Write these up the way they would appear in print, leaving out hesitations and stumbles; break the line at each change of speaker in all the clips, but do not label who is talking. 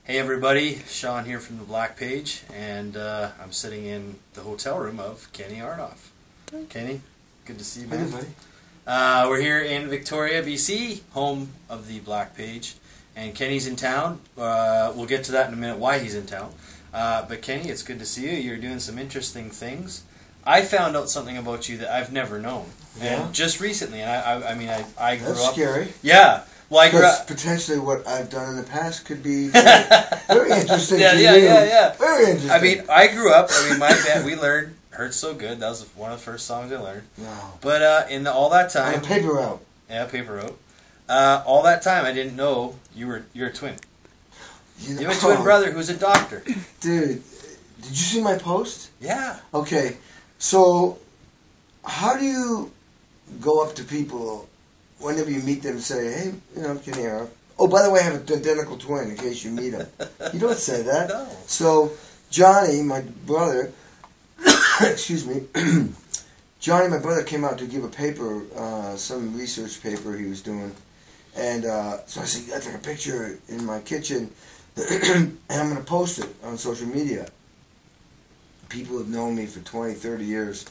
Hey everybody, Sean here from the Black Page, and I'm sitting in the hotel room of Kenny Aronoff. Kenny, good to see you, man.
Hey, buddy.
We're here in Victoria, BC, home of the Black Page, and Kenny's in town. We'll get to that in a minute, why he's in town. But Kenny, it's good to see you. You're doing some interesting things. I found out something about you that I've never known, and just recently. And I grew up.
That's scary.
Yeah. Well, I grew up.
Potentially, what I've done in the past could be very interesting to you.
Yeah.
Very interesting.
I mean, I grew up. My band, we learned "Hurt So Good." That was one of the first songs I learned.
Wow.
But all that time,
on a paper route.
Yeah, paper route. All that time, I didn't know you're a twin. You have a twin brother who's a doctor.
Dude, did you see my post?
Yeah.
Okay, so how do you go up to people whenever you meet them and say, hey, I'm Kenny Aronoff. Oh, by the way, I have an identical twin in case you meet him. You don't say that.
No.
So Johnny, my brother, excuse me, Johnny, my brother, came out to give a paper, some research paper he was doing. And so I said, I took a picture in my kitchen, and I'm going to post it on social media. People have known me for 20, 30 years,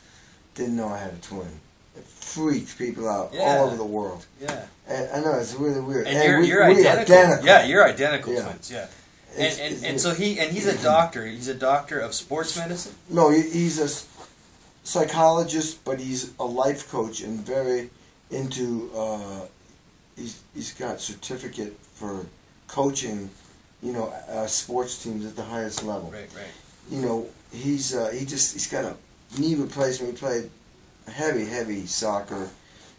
didn't know I had a twin. It freaked people out all over the world.
Yeah.
And I know, it's really weird.
And you're identical. Yeah, you're identical twins, yeah. And so he's a doctor. He's a doctor of sports medicine?
No, he's a psychologist, but he's a life coach and very into, he's got certificate for coaching, sports teams at the highest level.
Right.
He's got a knee replacement. He played heavy soccer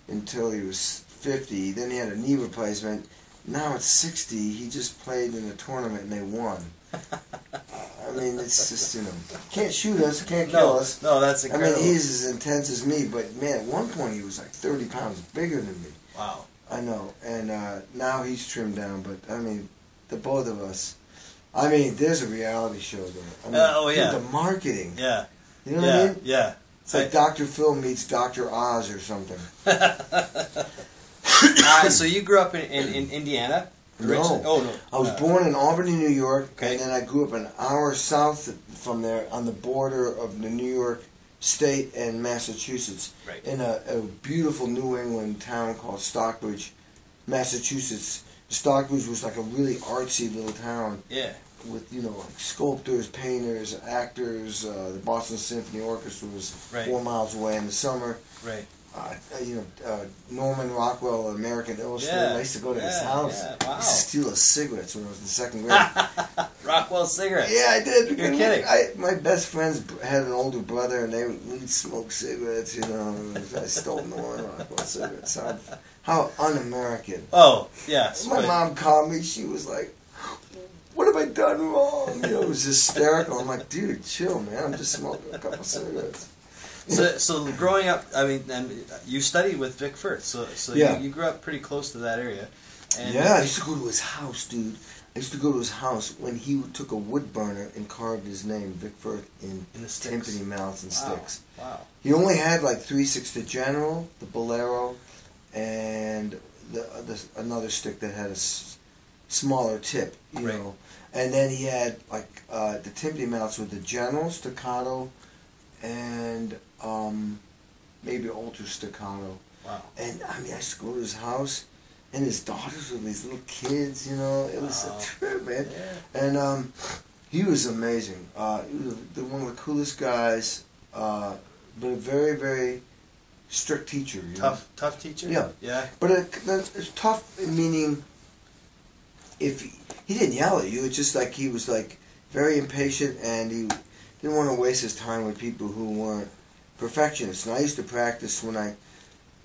until he was 50. Then he had a knee replacement. Now at 60, he just played in a tournament and they won. I mean, it's just, can't shoot us, can't kill us.
No, that's incredible.
I mean, he's as intense as me, but man, at one point he was like 30 pounds bigger than me.
Wow.
I know, and now he's trimmed down, but I mean, the both of us. I mean, there's a reality show there. I mean,
yeah.
The marketing.
Yeah.
You know what I mean?
Yeah.
It's like Dr. Phil meets Dr. Oz or something.
So you grew up in Indiana?
No.
Oh, no.
I was born in Albany, New York,
Okay.
and then I grew up an hour south from there on the border of the New York State and Massachusetts, in a beautiful New England town called Stockbridge, Massachusetts. Stockbridge was like a really artsy little town.
Yeah.
With like sculptors, painters, actors. The Boston Symphony Orchestra was 4 miles away in the summer.
Right.
Norman Rockwell, American Illustrator. I used to go to his house.
Yeah. Wow.
I used to steal his cigarettes when I was in second grade.
Rockwell's cigarettes.
Yeah, I did.
You're kidding.
My best friends had an older brother, and we'd smoke cigarettes. I stole Norman Rockwell cigarettes. How un-American.
Oh, yes.
My mom called me. She was like, what have I done wrong? It was hysterical. I'm like, dude, chill, man. I'm just smoking a couple cigarettes.
So growing up, and you studied with Vic Firth, so you grew up pretty close to that area. And
I used to go to his house, dude. I used to go to his house when he took a wood burner and carved his name, Vic Firth, in timpani mallets and sticks.
Wow.
He only had like 3/6, the General, the Bolero, and another stick that had a smaller tip, you know. And then he had like the timpani mallets with the General, staccato, and maybe ultra staccato.
Wow.
And I used to go to his house, and his daughters were these little kids, It was a trip, man.
Yeah.
And he was amazing. He was one of the coolest guys, but a very, very strict teacher.
Tough teacher?
Yeah. But it's tough, meaning if he didn't yell at you, it's just like he was like very impatient, and he didn't want to waste his time with people who weren't perfectionists. And I used to practice when I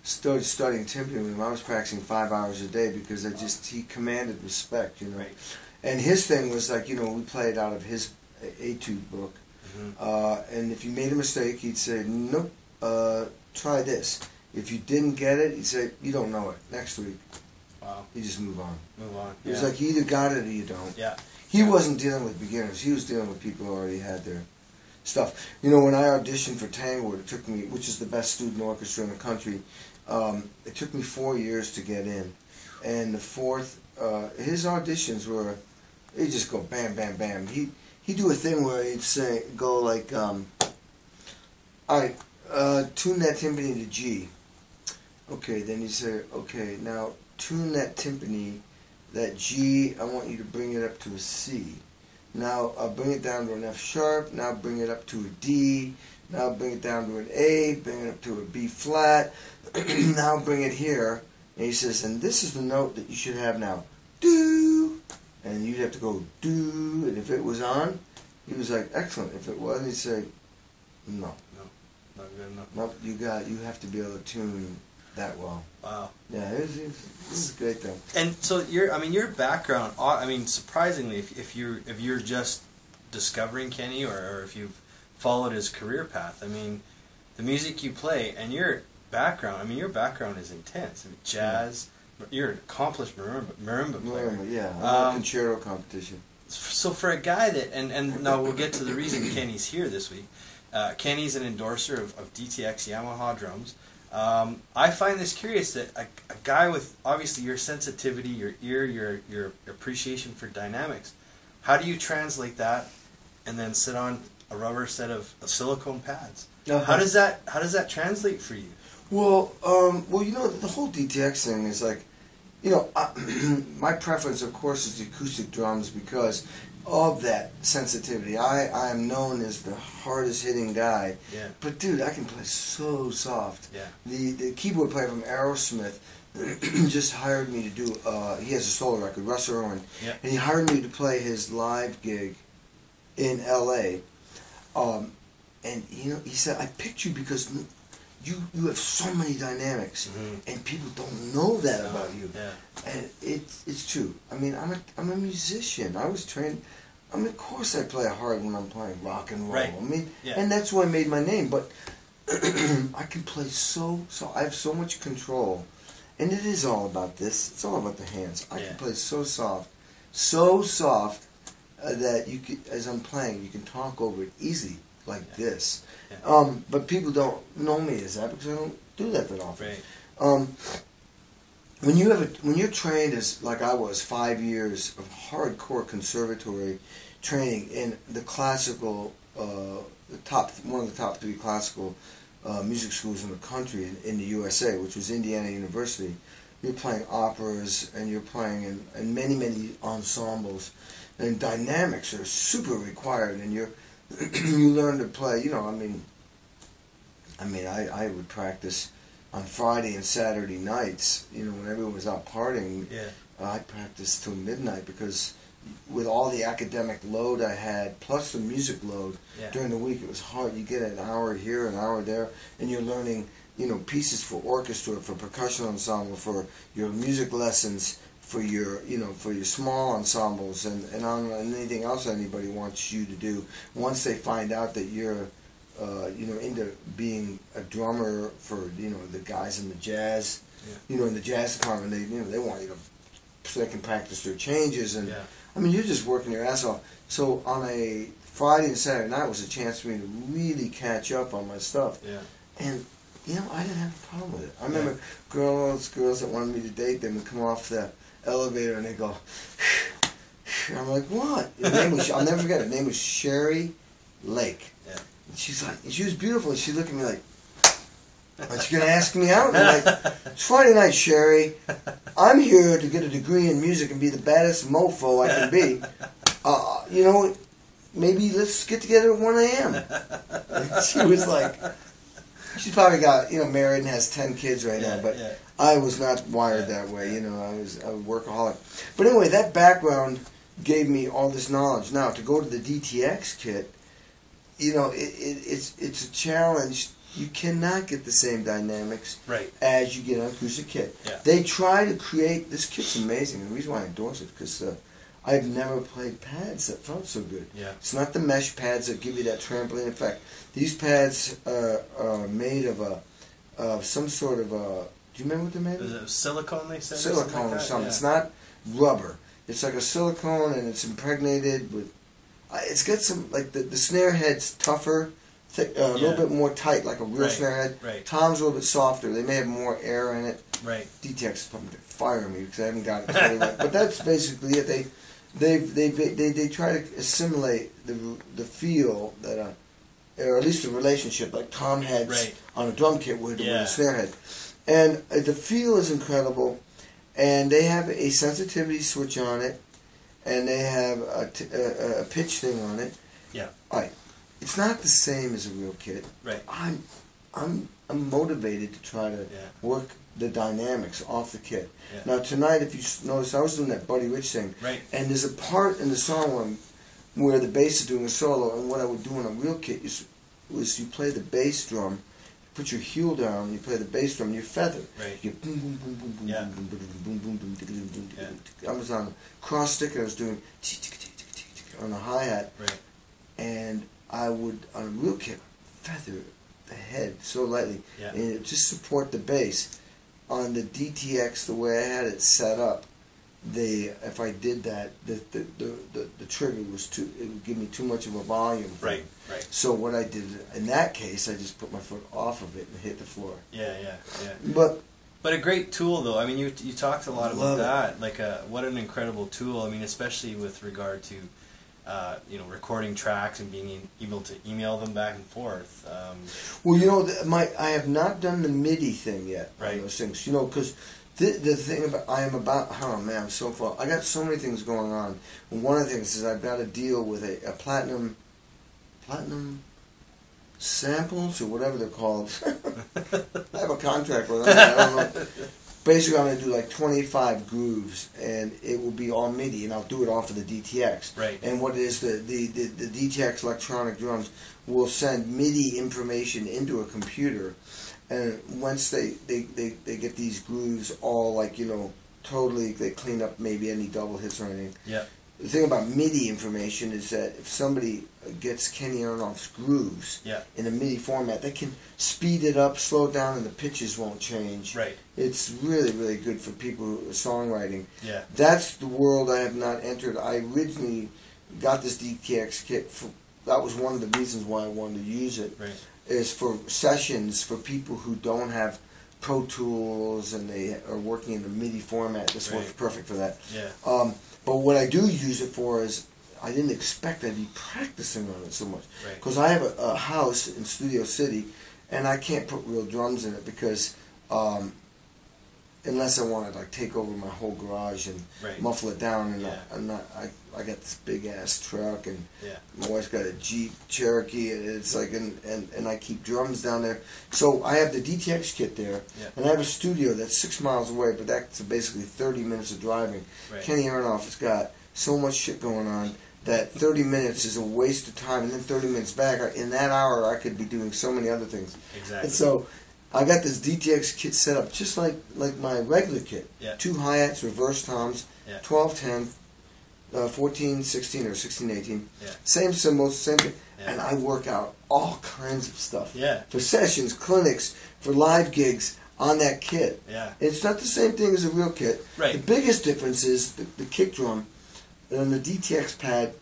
started studying timpani with him. I was practicing 5 hours a day because he commanded respect, Right. And his thing was like, we played out of his etude book. Mm-hmm. And if you made a mistake, he'd say, nope, try this. If you didn't get it, he'd say, you don't know it. Next week.
Wow.
You just move on. It
Yeah.
was like you either got it or you don't.
Yeah.
He wasn't dealing with beginners. He was dealing with people who already had their stuff. When I auditioned for Tanglewood, it took me, which is the best student orchestra in the country, it took me 4 years to get in. And the fourth, his auditions were He'd just go bam, bam, bam. He'd do a thing where he'd go like, all right, tune that timpani to G. Okay, then he'd say, okay, now tune that timpani, that G, I want you to bring it up to a C. Now I'll bring it down to an F sharp, now bring it up to a D, now bring it down to an A, bring it up to a B flat, now bring it here. And he says, and this is the note that you should have now. Do. And you'd have to go do. And if it was on, he was like, excellent. If it wasn't, he'd say, no.
No, not good enough.
Nope, you have to be able to tune that well.
Wow.
Yeah, this is a great thing.
And so your background, surprisingly, if you're just discovering Kenny, or if you've followed his career path, the music you play and your background, your background is intense. Jazz, you're an accomplished marimba player.
Marimba, yeah. I'm in a concerto competition.
So for a guy that, and now we'll get to the reason Kenny's here this week. Kenny's an endorser of DTX Yamaha drums. I find this curious that a guy with obviously your sensitivity, your ear, your appreciation for dynamics, how do you translate that and then sit on a rubber set of silicone pads?
Uh-huh.
How does that translate for you?
Well, the whole DTX thing is like, my preference, of course, is the acoustic drums because of that sensitivity. I am known as the hardest hitting guy.
Yeah.
But dude, I can play so soft.
Yeah.
The keyboard player from Aerosmith just hired me to do. He has a solo record, Russ Irwin,
yeah.
and he hired me to play his live gig in L.A. And he said, I picked you because you have so many dynamics, and people don't know that about you.
Yeah.
And it's true. I'm a musician. I was trained. Of course I play hard when I'm playing rock and roll.
Right.
And that's why I made my name. But I can play so I have so much control, and it is all about this. It's all about the hands. I can play so soft that you can, as I'm playing, you can talk over it easy like this. Yeah. But people don't know me as that because I don't do that often.
Right.
When you're trained as like I was, 5 years of hardcore conservatory training in the classical, one of the top 3 classical music schools in the country in the USA, which was Indiana University, you're playing operas and you're playing in many ensembles, and dynamics are super required, and you learn to play. I would practice on Friday and Saturday nights, when everyone was out partying.
Yeah.
I practiced till midnight because with all the academic load I had, plus the music load during the week, it was hard. You get an hour here, an hour there, and you're learning, pieces for orchestra, for percussion ensemble, for your music lessons, for your, for your small ensembles, and anything else anybody wants you to do. Once they find out that you're into being a drummer for, the guys in the jazz, in the jazz department, they want you to, so they can practice their changes, and you're just working your ass off. So on a Friday and Saturday night was a chance for me to really catch up on my stuff. Yeah. And I didn't have a problem with it. I remember girls that wanted me to date them would come off the elevator and they go, I'm like, what? Her name was, I'll never forget it. Her name was Sherry Lake. Yeah. She's like, she was beautiful, and she looked at me like, aren't you going to ask me out? And I'm like, it's Friday night, Sherry. I'm here to get a degree in music and be the baddest mofo I can be. Maybe let's get together at 1 a.m. And she was like, she's probably got, married and has 10 kids right now, but I was not wired that way. I was a workaholic. But anyway, that background gave me all this knowledge. Now, to go to the DTX kit, it's a challenge. You cannot get the same dynamics as you get on acoustic kit. Yeah. They try to create, this kit's amazing. And the reason why I endorse it because I've never played pads that felt so good. Yeah. It's not the mesh pads that give you that trampoline effect. These pads are made of some sort of a. Do you remember what they're made of?
Is it silicone? They said
silicone or something. Yeah. It's not rubber. It's like a silicone, and it's impregnated with. It's got some like the snare head's tougher, a little bit more tight, like a real snare head. Right. Tom's a little bit softer. They may have more air in it. Right. DTX is probably going to fire me because I haven't got it totally right. But that's basically it. they try to assimilate the feel that or at least the relationship like tom heads on a drum kit with a snare head, and the feel is incredible, and they have a sensitivity switch on it, and they have a pitch thing on it.
Yeah.
All right. It's not the same as a real kit.
Right.
I'm motivated to try to work the dynamics off the kit.
Yeah.
Now tonight, if you notice, I was doing that Buddy Rich thing, and there's a part in the song where the bass is doing a solo, and what I would do on a real kit was you play the bass drum, put your heel down, you play the bass drum, you feather.
Right.
You boom boom boom boom boom boom boom boom boom boom boom boom. I was on a cross stick, and I was doing on the hi-hat, and I would on a real kit feather the head so lightly, and it just support the bass. On the DTX, the way I had it set up, if I did that, the trigger was it would give me too much of a volume.
Right.
So what I did in that case, I just put my foot off of it and hit the floor.
Yeah. But a great tool, though. I mean, you talked a lot about that. Like, what an incredible tool. I mean, especially with regard to recording tracks and being able to email them back and forth.
Well, I have not done the MIDI thing yet on those things. Because the thing I'm so far. I got so many things going on. And one of the things is I've got to deal with a platinum samples or whatever they're called. I have a contract with them. I don't know. Basically, I'm going to do like 25 grooves, and it will be all MIDI, and I'll do it off of the DTX.
Right.
And what it is, the DTX electronic drums will send MIDI information into a computer, and once they get these grooves all totally, they clean up maybe any double hits or anything.
Yeah.
The thing about MIDI information is that if somebody gets Kenny Aronoff's grooves in a MIDI format, they can speed it up, slow it down, and the pitches won't change.
Right.
It's really, really good for people who are songwriting.
Yeah.
That's the world I have not entered. I originally got this DTX kit. That was one of the reasons why I wanted to use it.
Right.
Is for sessions for people who don't have Pro Tools and they are working in the MIDI format. This works perfect for that.
Yeah.
But what I do use it for is, I didn't expect I'd be practicing on it so much. Because I have a house in Studio City, and I can't put real drums in it because, unless I want to take over my whole garage and muffle it down, and I got this big ass truck, and my wife's got a Jeep Cherokee, and it's and I keep drums down there. So I have the DTX kit there, and I have a studio that's 6 miles away, but that's basically 30 minutes of driving. Kenny Aronoff has got so much shit going on that 30 minutes is a waste of time, and then 30 minutes back, in that hour I could be doing so many other things.
Exactly.
And so I got this DTX kit set up just like my regular kit. 2 hi-hats, reverse toms, 12-10, 14-16 or 16-18. Same cymbals, same thing. And I work out all kinds of stuff. For sessions, clinics, for live gigs on that kit. It's not the same thing as a real kit. The biggest difference is the kick drum. On the DTX pad,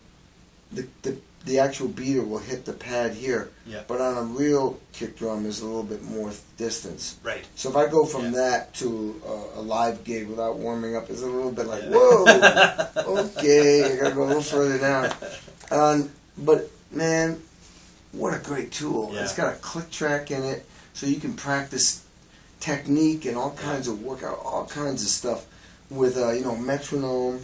the actual beater will hit the pad here, but on a real kick drum there's a little bit more distance. So if I go from that to a live gig without warming up, it's a little bit like, whoa, okay, I gotta go a little further down. But man, what a great tool! It's got a click track in it, so you can practice technique and all kinds of workout, all kinds of stuff with metronome.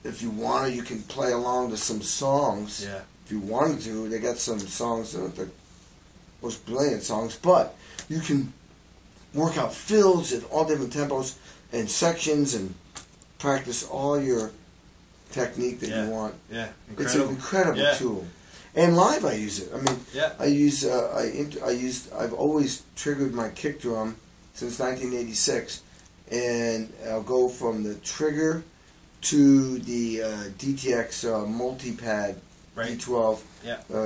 If you want to, you can play along to some songs. If you wanted to, they got some songs that are the most brilliant songs, but you can work out fills at all different tempos and sections and practice all your technique that you want. It's an incredible tool. And live I use it. I mean, I've always triggered my kick drum since 1986, and I'll go from the trigger to the DTX multi-pad D12.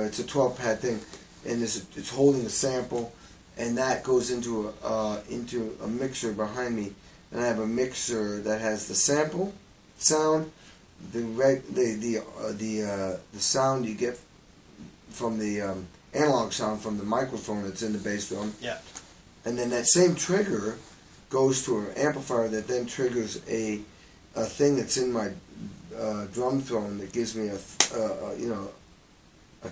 It's a 12-pad thing, and it's holding a sample, and that goes into a mixer behind me, and I have a mixer that has the sample sound, the sound you get from the analog sound from the microphone that's in the bass drum, and then that same trigger goes to an amplifier that then triggers a thing that's in my drum throne that gives me a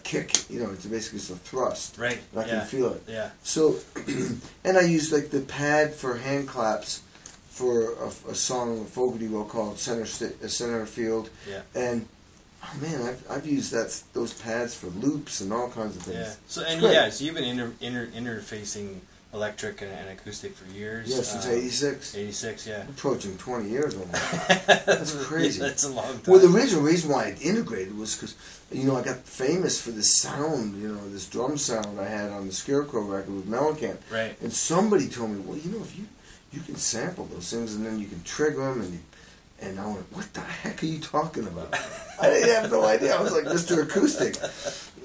kick. It's basically just a thrust.
Right.
And I can feel it.
Yeah.
So, and I use like the pad for hand claps for a song Fogerty wrote called Center Field.
Yeah.
And oh man, I've used those pads for loops and all kinds of things.
Yeah. So so you've been interfacing electric and acoustic for years.
Yeah, since '86.
'86, yeah.
Approaching 20 years almost. That's crazy.
Yeah, that's a long time.
Well, the original reason why I integrated was because, I got famous for this sound, this drum sound I had on the Scarecrow record with Mellancamp.
Right.
And somebody told me, well, if you can sample those things and then you can trigger them and I went, what the heck are you talking about? I didn't have no idea. I was like Mr. Acoustic.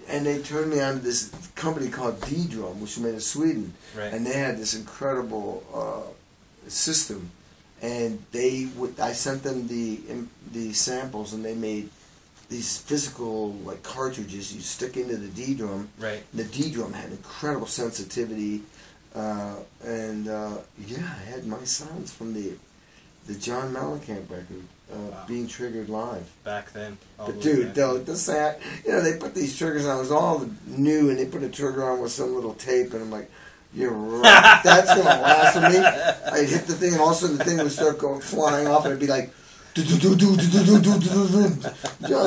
And they turned me on to this company called D-Drum, which was made in Sweden.
Right.
And they had this incredible system. And I sent them the samples, and they made these physical like cartridges you stick into the D-Drum.
Right.
The D-Drum had incredible sensitivity. I had my sounds from the John Mellancamp record being triggered live.
Back then.
But dude, they put these triggers on. It was all new, and they put a trigger on with some little tape, and I'm like, you're right. That's going to last for me. I'd hit the thing, and all of a sudden the thing would start flying off, and it'd be like, John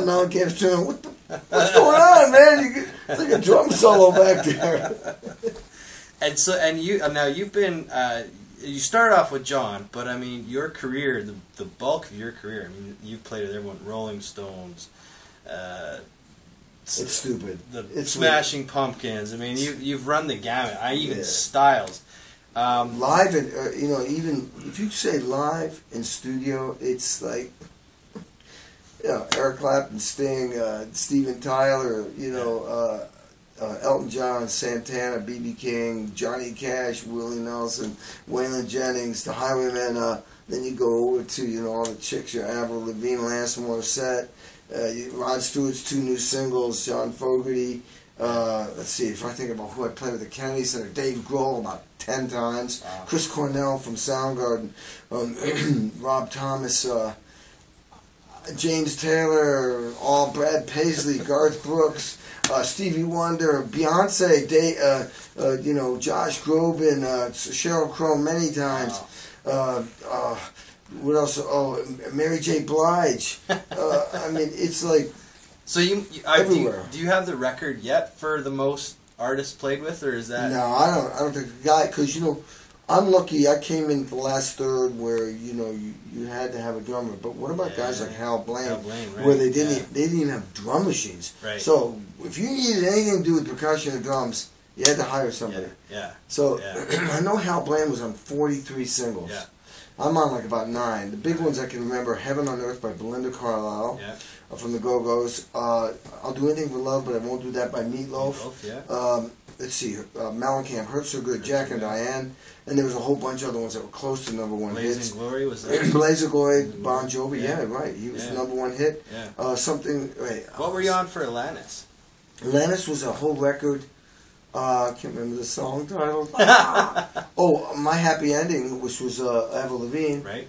Mellencamp's turning, what's going on, man? It's like a drum solo back there.
And you've been you started off with John, but I mean your career, the bulk of your career, I mean you've played with everyone, Rolling Stones,
it's stupid.
It's Smashing weird. Pumpkins. I mean you've run the gamut. Styles.
Live and even if you say live in studio, it's like Eric Clapton, Sting, Steven Tyler, Elton John, Santana, B.B. King, Johnny Cash, Willie Nelson, Waylon Jennings, the Highwaymen. Then you go over to all the chicks, your Avril Lavigne, Alanis Morissette, Rod Stewart's 2 new singles, John Fogerty. Let's see if I think about who I played with the Kennedy Center, Dave Grohl about 10 times, Chris Cornell from Soundgarden, Rob Thomas, James Taylor, Brad Paisley, Garth Brooks. Stevie Wonder, Beyonce, Josh Groban, Sheryl Crow many times. What else? Oh, Mary J. Blige. I mean, it's like everywhere.
Do you have the record yet for the most artists played with, or is that?
No, I don't think the guy, because I'm lucky. I came in the last third where you had to have a drummer. But what about guys like Hal Blaine,
right.
where they didn't even have drum machines?
Right.
So if you needed anything to do with percussion and drums, you had to hire somebody.
Yeah.
So I know Hal Blaine was on 43 singles.
Yeah.
I'm on like about 9. The big ones I can remember: "Heaven on Earth" by Belinda Carlisle from the Go-Go's. "I'll Do Anything for Love, but I Won't Do That" by Meatloaf. Let's see, Mellencamp, "Hurt So Good," Jack and Diane, and there was a whole bunch of other ones that were close to #1 hits.
Blazing Glory was that?
Blazing Glory, Bon Jovi, right. He was #1 hit.
Yeah.
What
were you on for Alanis?
Alanis was a whole record. I can't remember the song title. My Happy Ending, which was Avril Lavigne.
Right.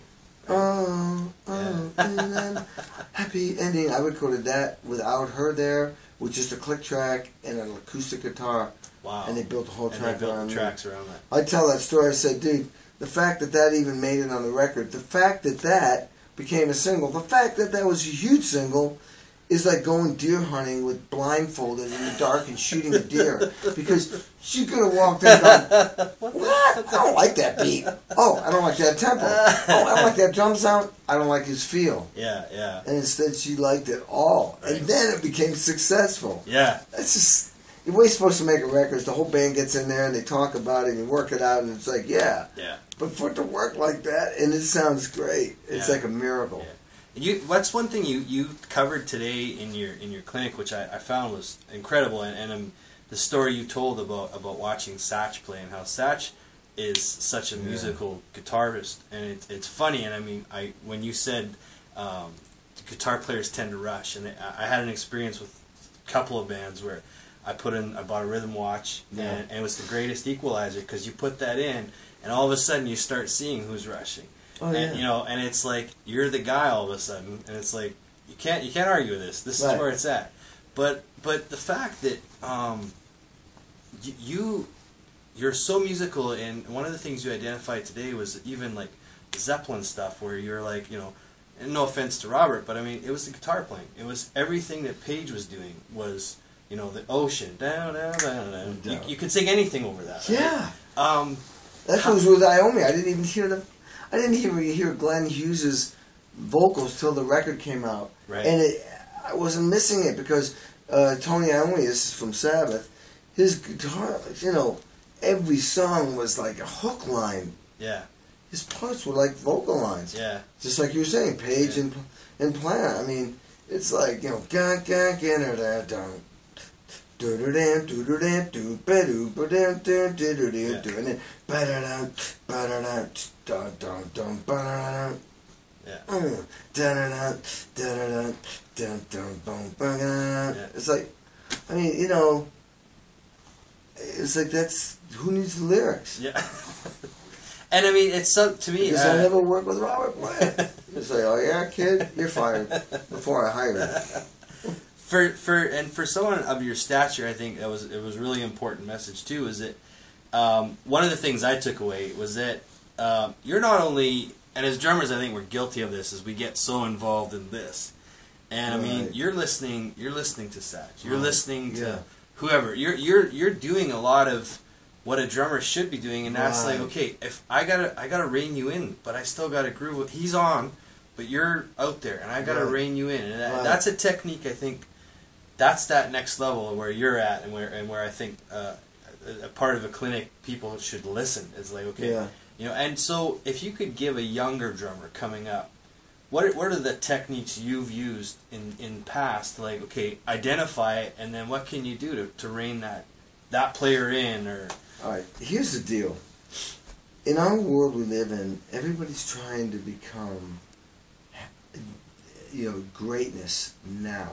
Happy Ending. I recorded that without her there, with just a click track and an acoustic guitar.
Wow.
And they built the whole track around me.
Tracks around that.
I tell that story. I said, dude, the fact that even made it on the record, the fact that became a single, the fact that was a huge single, is like going deer hunting with blindfolded in the dark and shooting a deer. Because she could have walked in and gone, what? I don't like that beat. Oh, I don't like that tempo. Oh, I don't like that drum sound. I don't like his feel.
Yeah.
And instead she liked it all. Right. And then it became successful.
Yeah.
That's just... The way you're supposed to make a record is the whole band gets in there and they talk about it and you work it out and it's like, yeah. But for it to work like that and it sounds great, it's like a miracle.
Yeah. What's one thing you covered today in your clinic, which I found was incredible, and the story you told about watching Satch play and how Satch is such a musical guitarist, and it's funny. And I mean, when you said guitar players tend to rush, and I had an experience with a couple of bands where I bought a rhythm watch, and it was the greatest equalizer, because you put that in, and all of a sudden you start seeing who's rushing. And it's like you're the guy all of a sudden, and it's like you can't argue with this. This is where it's at. But the fact that you're so musical, and one of the things you identified today was even like Zeppelin stuff, where you're like, you know, and no offense to Robert, but I mean, it was the guitar playing. It was everything that Page was doing was, you know, the ocean, down, down, down, down. You could sing anything over that. Right?
Yeah. That was with Iommi. I didn't even hear them. I didn't even hear Glenn Hughes's vocals till the record came out.
Right.
And I wasn't missing it because Tony Iommi is from Sabbath. His guitar, you know, every song was like a hook line.
Yeah.
His parts were like vocal lines.
Yeah.
Just like you were saying, Page and Plant. I mean, it's like, you know, and then it's like, I mean, you know, it's like, that's, who needs the lyrics?
Yeah. And I mean, it's so, to me,
because I never worked with Robert Plant. It's like, oh yeah, kid, you're fired before I hire you.
For someone of your stature, I think it was a really important message too. Is that one of the things I took away was that you're not only, and as drummers, I think we're guilty of this, is we get so involved in this, and I mean, you're listening to Satch, you're listening to whoever, you're doing a lot of what a drummer should be doing, and that's like, okay, if I gotta rein you in, but I still gotta groove. He's on, but you're out there, and I gotta rein you in, and that's a technique. I think that's that next level of where you're at, and where I think a part of a clinic people should listen. It's like, okay, you know. And so, if you could give a younger drummer coming up, what are the techniques you've used in past? Like, okay, identify it, and then what can you do to rein that player in, or.
All right, here's the deal. In our world we live in, everybody's trying to become, you know, greatness now.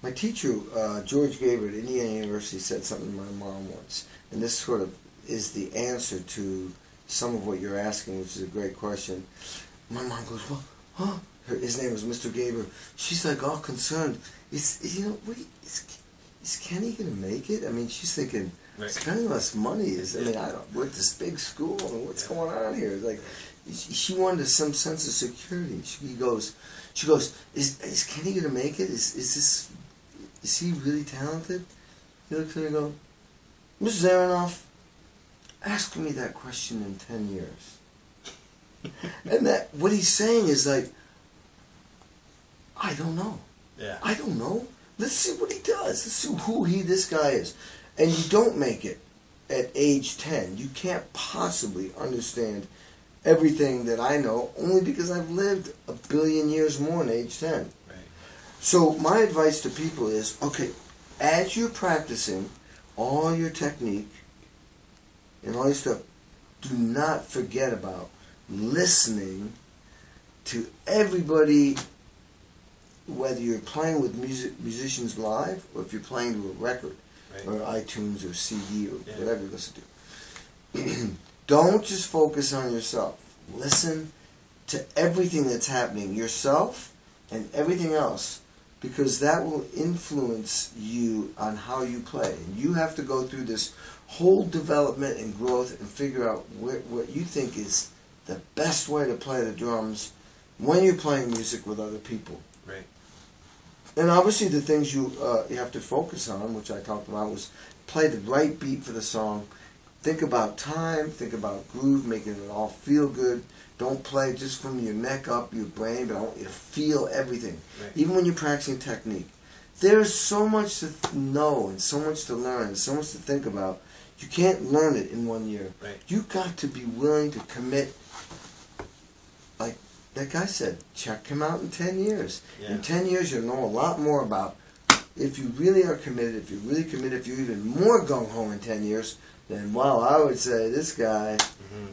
My teacher, George Gaber at Indiana University, said something to my mom once, and this sort of is the answer to some of what you're asking, which is a great question. My mom goes, well, huh? His name was Mr. Gaber. She's like all concerned. Is Kenny going to make it? I mean, she's thinking, spending less money I mean, we're at this big school, and what's going on here? It's like, she wanted some sense of security. She goes, is Kenny going to make it? Is he really talented? He looks at me and goes, Mrs. Aronoff, ask me that question in 10 years. And that, what he's saying is like, I don't know.
Yeah.
I don't know. Let's see what he does. Let's see who this guy is. And you don't make it at age 10. You can't possibly understand everything that I know, only because I've lived a billion years more than age 10.
Right.
So my advice to people is, okay, as you're practicing all your technique and all your stuff, do not forget about listening to everybody, whether you're playing with musicians live or if you're playing to a record or iTunes or CD or whatever you listen to. Don't just focus on yourself. Listen to everything that's happening, yourself and everything else, because that will influence you on how you play. And you have to go through this whole development and growth and figure out what you think is the best way to play the drums when you're playing music with other people.
Right.
And obviously the things you have to focus on, which I talked about, was play the right beat for the song. Think about time, think about groove, making it all feel good. Don't play just from your neck up, your brain, but I want you to feel everything. Right. Even when you're practicing technique. There's so much to know and so much to learn and so much to think about. You can't learn it in 1 year.
Right.
You've got to be willing to commit. Like that guy said, check him out in 10 years. Yeah. In 10 years, you'll know a lot more about if you really are committed, if you're really committed, if you're even more gung-ho in 10 years, then, well, I would say this guy,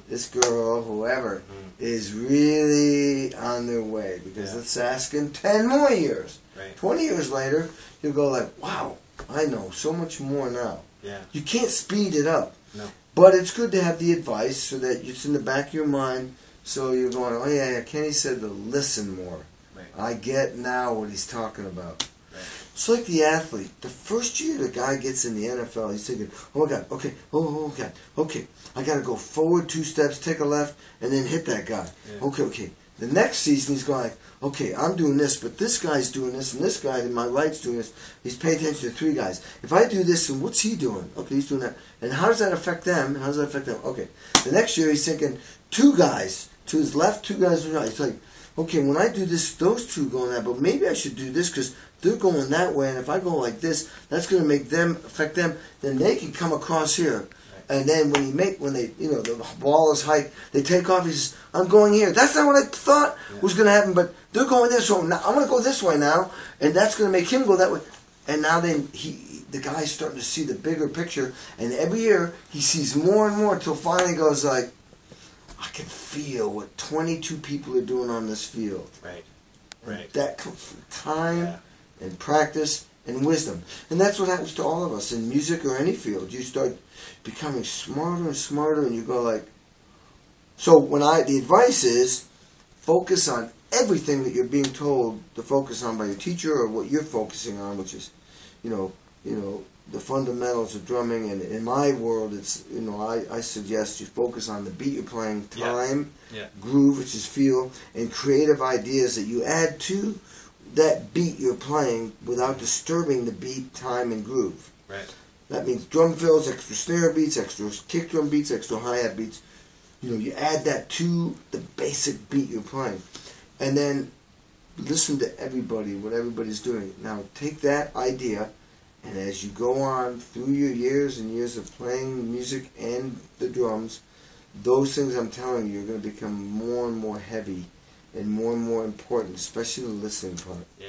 this girl, whoever, is really on their way. Because let's ask in 10 more years.
Right.
20 years later, you'll go like, wow, I know so much more now.
Yeah.
You can't speed it up.
No.
But it's good to have the advice so that it's in the back of your mind. So you're going, oh yeah, Kenny said to listen more.
Right.
I get now what he's talking about.
Right.
It's like the athlete. The first year the guy gets in the NFL, he's thinking, oh my God, okay, oh God, okay, I got to go forward 2 steps, take a left, and then hit that guy. Yeah. Okay. The next season he's going like, okay, I'm doing this, but this guy's doing this, and this guy to my right's doing this. He's paying attention to 3 guys. If I do this, then what's he doing? Okay, he's doing that. And how does that affect them? How does that affect them? Okay. The next year he's thinking 2 guys to his left, 2 guys to his right. He's like, okay, when I do this, those 2 going that, but maybe I should do this because they're going that way, and if I go like this, that's going to make them affect them. Then they can come across here, and then when they, the ball is high, they take off. He says, "I'm going here." That's not what I thought was going to happen, but they're going this way. Now I'm going to go this way now, and that's going to make him go that way. And now then the guy's starting to see the bigger picture, and every year he sees more and more until finally he goes like, I can feel what 22 people are doing on this field.
Right.
And that comes from time and practice and wisdom. And that's what happens to all of us in music or any field. You start becoming smarter and smarter, and you go like... So the advice is, focus on everything that you're being told to focus on by your teacher, or what you're focusing on, which is, the fundamentals of drumming. And in my world, it's, I suggest you focus on the beat you're playing, time, groove, which is feel, and creative ideas that you add to that beat you're playing without disturbing the beat, time, and groove.
Right.
That means drum fills, extra snare beats, extra kick drum beats, extra hi-hat beats. You add that to the basic beat you're playing. And then listen to everybody, what everybody's doing. Now take that idea, and as you go on through your years and years of playing music and the drums, those things I'm telling you are going to become more and more heavy and more important, especially the listening part.
Yeah.